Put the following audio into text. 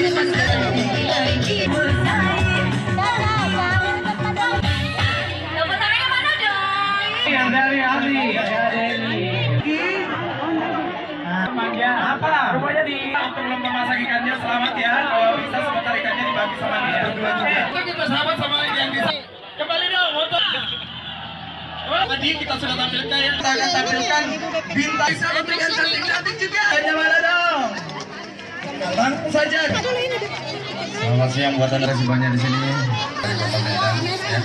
Yang dari Abi, apa? Rupanya untuk memasak ikannya selamat ya. Kalau bisa sebentar ikannya dibagi sama dia berdua juga. Kita sahabat sama yang bisa. Kembali dong, foto. Tadi kita sudah tampilkan ya. Kita akan tampilkan bintang untuk yang cantik-cantik juga. Hanya mana dong? Langsung saja. Selamat siang buat anda semuanya di sini. Dari Kota Medan ya.